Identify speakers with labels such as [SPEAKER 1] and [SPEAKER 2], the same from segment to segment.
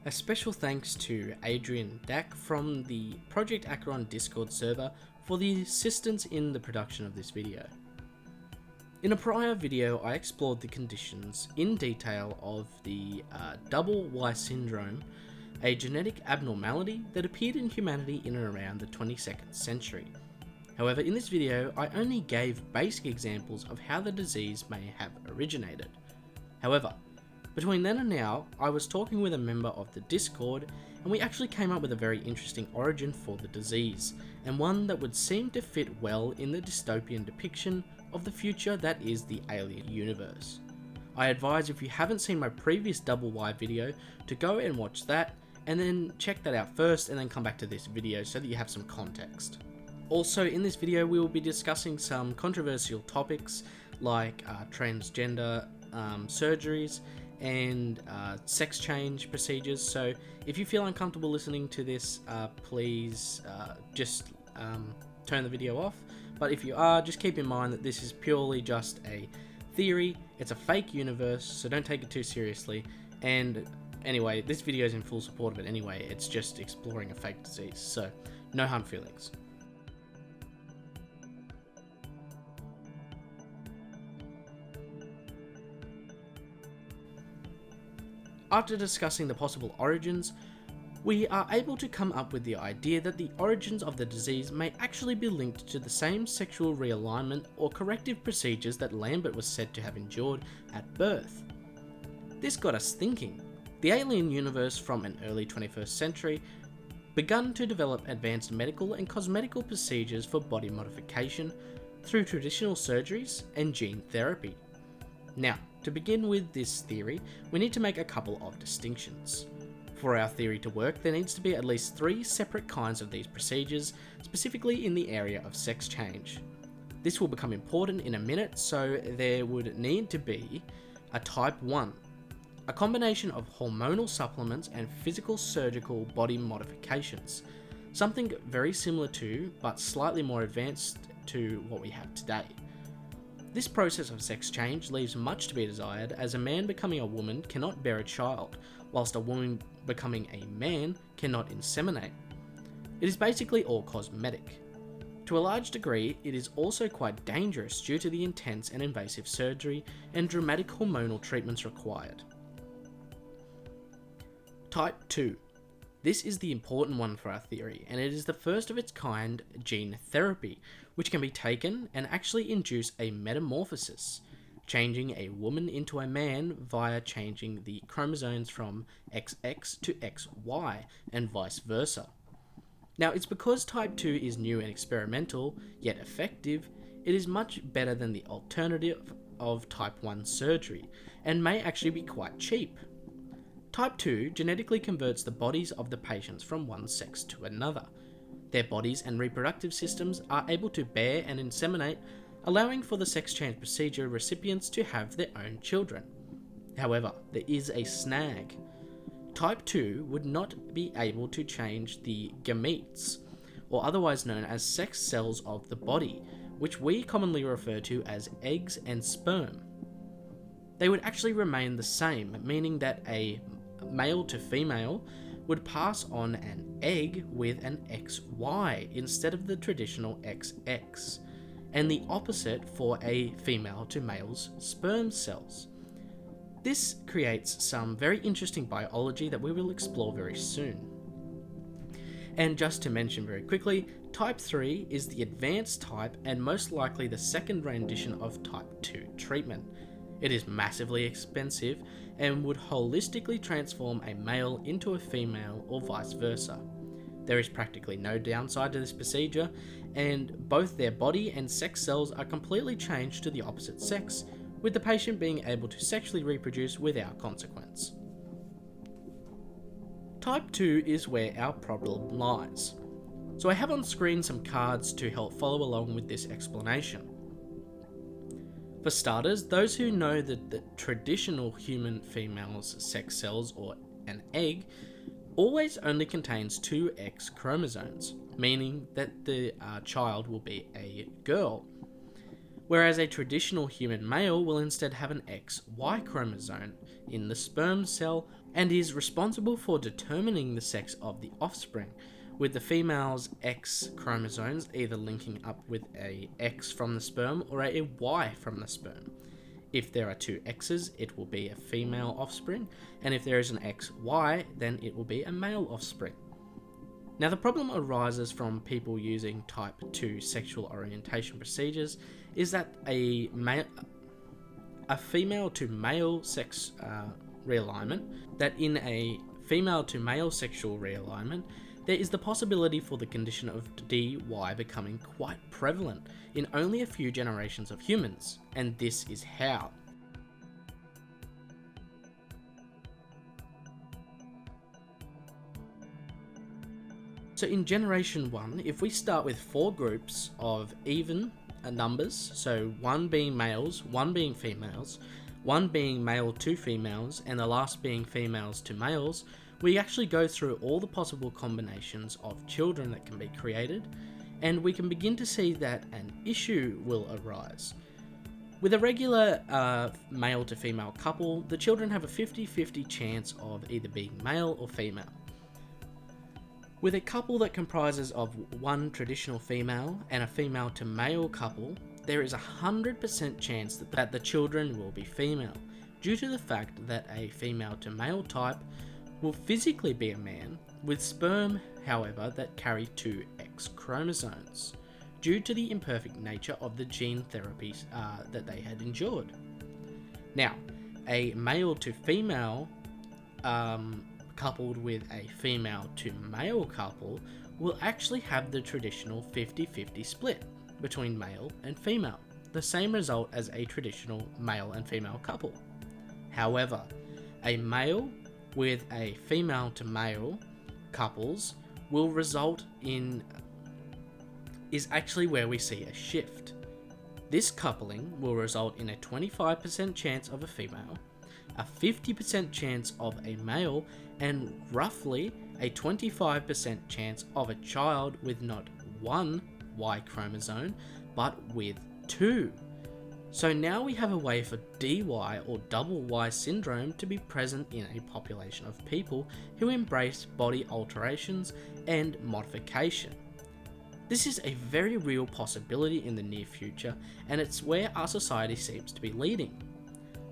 [SPEAKER 1] A special thanks to Adrian Dack from the Project ACHERON Discord server for the assistance in the production of this video. In a prior video, I explored the conditions in detail of the double Y syndrome, a genetic abnormality that appeared in humanity in and around the 22nd century. However, in this video, I only gave basic examples of how the disease may have originated. However, between then and now, I was talking with a member of the Discord, and we actually came up with a very interesting origin for the disease, and one that would seem to fit well in the dystopian depiction of the future that is the alien universe. I advise, if you haven't seen my previous Double Y video, to go and watch that, and then check that out first, and then come back to this video so that you have some context. Also, in this video we will be discussing some controversial topics like transgender surgeries and sex change procedures, so if you feel uncomfortable listening to this, please just turn the video off. But if you are, just keep in mind that this is purely just a theory, it's a fake universe, so don't take it too seriously. And anyway, this video is in full support of it anyway, it's just exploring a fake disease, so no harm feelings. After discussing the possible origins, we are able to come up with the idea that the origins of the disease may actually be linked to the same sexual realignment or corrective procedures that Lambert was said to have endured at birth. This got us thinking. The alien universe from an early 21st century begun to develop advanced medical and cosmetical procedures for body modification through traditional surgeries and gene therapy. Now, to begin with this theory, we need to make a couple of distinctions. For our theory to work, there needs to be at least 3 separate kinds of these procedures, specifically in the area of sex change. This will become important in a minute, so there would need to be a type 1, a combination of hormonal supplements and physical surgical body modifications, something very similar to, but slightly more advanced to what we have today. This process of sex change leaves much to be desired, as a man becoming a woman cannot bear a child, whilst a woman becoming a man cannot inseminate. It is basically all cosmetic. To a large degree, it is also quite dangerous due to the intense and invasive surgery and dramatic hormonal treatments required. Type 2. This is the important one for our theory, and it is the first of its kind gene therapy, which can be taken and actually induce a metamorphosis, changing a woman into a man via changing the chromosomes from XX to XY and vice versa. Now, it's because type 2 is new and experimental, yet effective, it is much better than the alternative of type 1 surgery, and may actually be quite cheap. Type 2 genetically converts the bodies of the patients from one sex to another. Their bodies and reproductive systems are able to bear and inseminate, allowing for the sex change procedure recipients to have their own children. However, there is a snag. Type 2 would not be able to change the gametes, or otherwise known as sex cells of the body, which we commonly refer to as eggs and sperm. They would actually remain the same, meaning that a male to female would pass on an egg with an XY instead of the traditional XX, and the opposite for a female to male's sperm cells. This creates some very interesting biology that we will explore very soon. And just to mention very quickly, type 3 is the advanced type and most likely the second rendition of type 2 treatment. It is massively expensive and would holistically transform a male into a female or vice versa. There is practically no downside to this procedure, and both their body and sex cells are completely changed to the opposite sex, with the patient being able to sexually reproduce without consequence. Type 2 is where our problem lies. So I have on screen some cards to help follow along with this explanation. For starters, those who know that the traditional human female's sex cells, or an egg, always only contains 2 X chromosomes, meaning that the child will be a girl. whereas a traditional human male will instead have an XY chromosome in the sperm cell and is responsible for determining the sex of the offspring, with the female's X chromosomes either linking up with a X from the sperm or a Y from the sperm. If there are two X's, it will be a female offspring, and if there is an XY, then it will be a male offspring. Now, the problem arises from people using type 2 sexual orientation procedures is that a female to male sex realignment, that in a female to male sexual realignment, there is the possibility for the condition of DY becoming quite prevalent in only a few generations of humans, and this is how. So in generation 1, if we start with 4 groups of even numbers, so 1 being males, 1 being females, 1 being male to females, and the last being females to males, we actually go through all the possible combinations of children that can be created, and we can begin to see that an issue will arise. With a regular male to female couple, the children have a 50-50 chance of either being male or female. With a couple that comprises of 1 traditional female and a female to male couple, there is a 100% chance that the children will be female, due to the fact that a female to male type will physically be a man, with sperm, however, that carry 2 X chromosomes, due to the imperfect nature of the gene therapies that they had endured. Now, a male to female coupled with a female to male couple will actually have the traditional 50-50 split between male and female, the same result as a traditional male and female couple. However, a male with a female to male couples will result in is actually where we see a shift. This coupling will result in a 25% chance of a female, a 50% chance of a male, and roughly a 25% chance of a child with not 1 Y chromosome, but with 2. So now we have a way for DY or double Y syndrome to be present in a population of people who embrace body alterations and modification. This is a very real possibility in the near future, and it's where our society seems to be leading.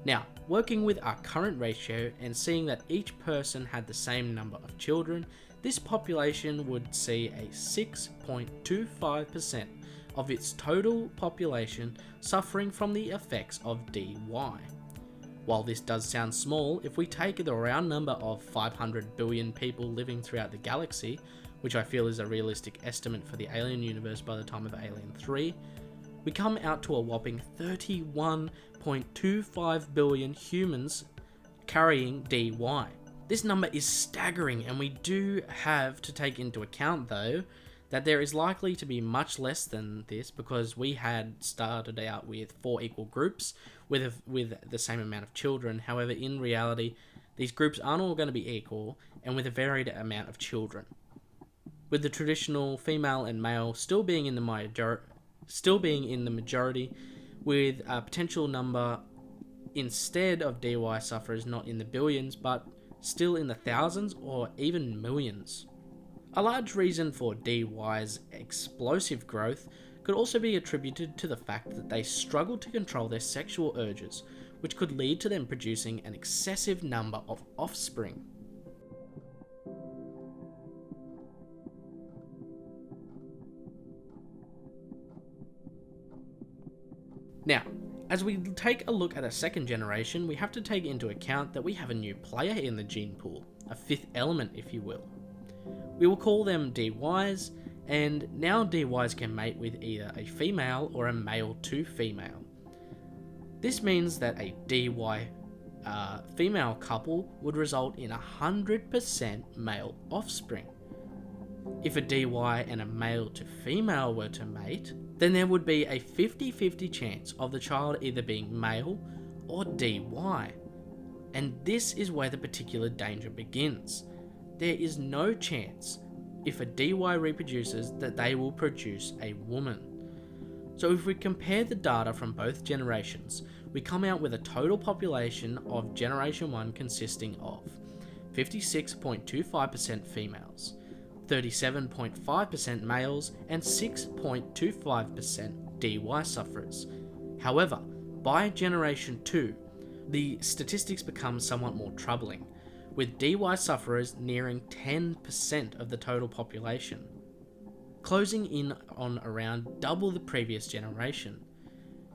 [SPEAKER 1] Now, working with our current ratio and seeing that each person had the same number of children, this population would see a 6.25% of its total population suffering from the effects of DY. While this does sound small, if we take the round number of 500 billion people living throughout the galaxy, which I feel is a realistic estimate for the Alien universe by the time of Alien 3, we come out to a whopping 31.25 billion humans carrying DY. This number is staggering, and we do have to take into account though that there is likely to be much less than this, because we had started out with 4 equal groups with the same amount of children. However, in reality, these groups aren't all going to be equal and with a varied amount of children, with the traditional female and male still being in the majority, with a potential number instead of DY sufferers not in the billions but still in the thousands or even millions. A large reason for DY's explosive growth could also be attributed to the fact that they struggle to control their sexual urges, which could lead to them producing an excessive number of offspring. Now, as we take a look at a second generation, we have to take into account that we have a new player in the gene pool, a 5th element if you will. We will call them DYs, and now DYs can mate with either a female or a male to female. This means that a DY female couple would result in 100% male offspring. If a DY and a male to female were to mate, then there would be a 50-50 chance of the child either being male or DY. And this is where the particular danger begins. There is no chance, if a DY reproduces, that they will produce a woman. So if we compare the data from both generations, we come out with a total population of Generation 1 consisting of 56.25% females, 37.5% males, and 6.25% DY sufferers. However, by Generation 2, the statistics become somewhat more troubling, with DY sufferers nearing 10% of the total population, closing in on around double the previous generation.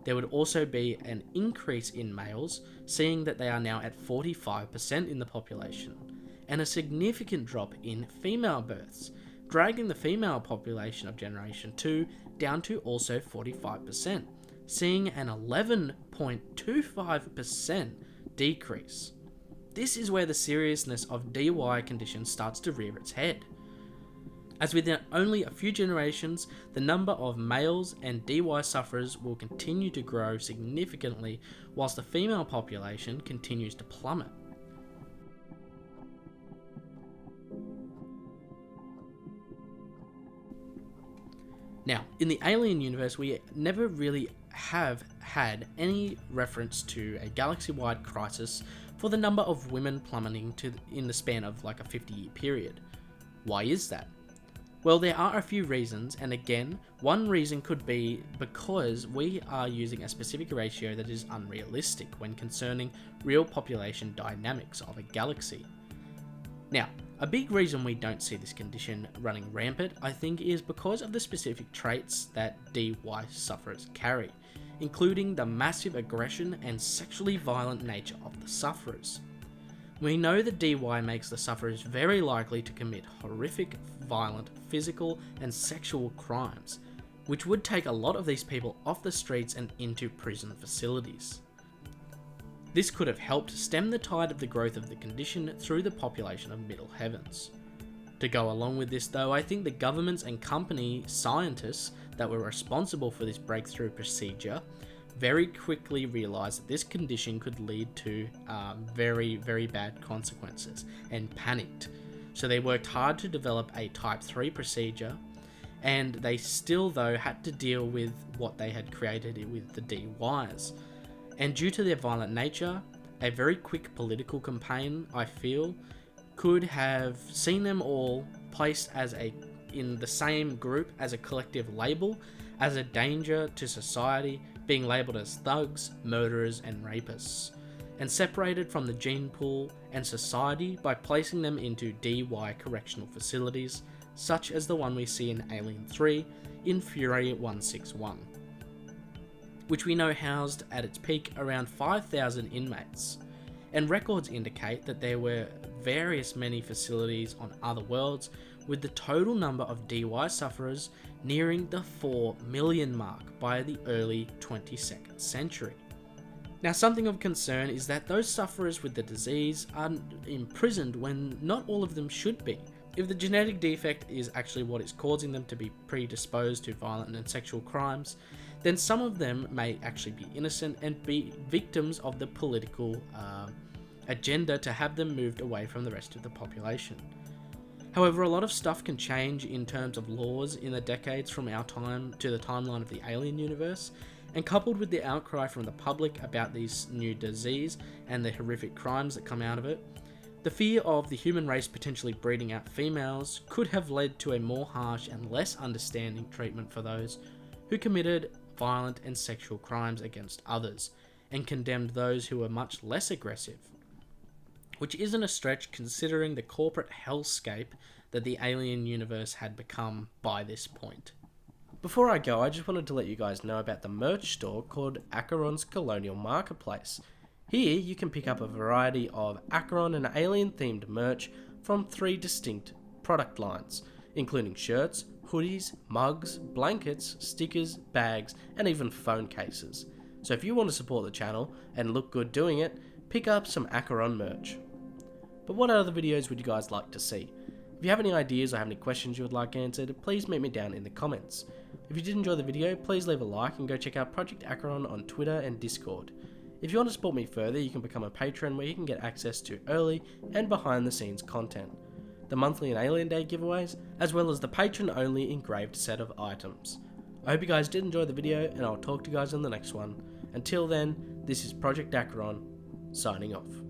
[SPEAKER 1] There would also be an increase in males, seeing that they are now at 45% in the population, and a significant drop in female births, dragging the female population of Generation 2 down to also 45%, seeing an 11.25% decrease. This is where the seriousness of DY condition starts to rear its head. As within only a few generations, the number of males and DY sufferers will continue to grow significantly, whilst the female population continues to plummet. Now, in the Alien universe, we never really have had any reference to a galaxy-wide crisis for the number of women plummeting in the span of like a 50-year period. Why is that? Well, there are a few reasons, and again, one reason could be because we are using a specific ratio that is unrealistic when concerning real population dynamics of a galaxy. Now, a big reason we don't see this condition running rampant, I think, is because of the specific traits that DY sufferers carry, including the massive aggression and sexually violent nature of the sufferers. We know that DY makes the sufferers very likely to commit horrific, violent, physical, and sexual crimes, which would take a lot of these people off the streets and into prison facilities. This could have helped stem the tide of the growth of the condition through the population of Middle Heavens. To go along with this though, I think the governments and company scientists that were responsible for this breakthrough procedure very quickly realised that this condition could lead to very, very bad consequences and panicked. So they worked hard to develop a Type 3 procedure, and they still though had to deal with what they had created with the DYs. And due to their violent nature, a very quick political campaign, I feel, could have seen them all placed in the same group as a collective label, as a danger to society, being labelled as thugs, murderers, and rapists, and separated from the gene pool and society by placing them into DY correctional facilities, such as the one we see in Alien 3 in Fury 161. Which we know housed at its peak around 5,000 inmates, and records indicate that there were many facilities on other worlds, with the total number of DY sufferers nearing the 4 million mark by the early 22nd century. Now, something of concern is that those sufferers with the disease are imprisoned when not all of them should be. If the genetic defect is actually what is causing them to be predisposed to violent and sexual crimes, then some of them may actually be innocent and be victims of the political agenda to have them moved away from the rest of the population. However, a lot of stuff can change in terms of laws in the decades from our time to the timeline of the Alien universe, and coupled with the outcry from the public about this new disease and the horrific crimes that come out of it, the fear of the human race potentially breeding out females could have led to a more harsh and less understanding treatment for those who committed violent and sexual crimes against others, and condemned those who were much less aggressive. Which isn't a stretch considering the corporate hellscape that the Alien universe had become by this point. Before I go, I just wanted to let you guys know about the merch store called ACHERON's Colonial Marketplace. Here you can pick up a variety of ACHERON and Alien themed merch from 3 distinct product lines, including shirts, hoodies, mugs, blankets, stickers, bags, and even phone cases. So if you want to support the channel and look good doing it, pick up some ACHERON merch. But what other videos would you guys like to see? If you have any ideas or have any questions you would like answered, please meet me down in the comments. If you did enjoy the video, please leave a like and go check out Project ACHERON on Twitter and Discord. If you want to support me further, you can become a patron where you can get access to early and behind the scenes content, the monthly and Alien Day giveaways, as well as the patron only engraved set of items. I hope you guys did enjoy the video, and I'll talk to you guys in the next one. Until then, this is Project ACHERON, signing off.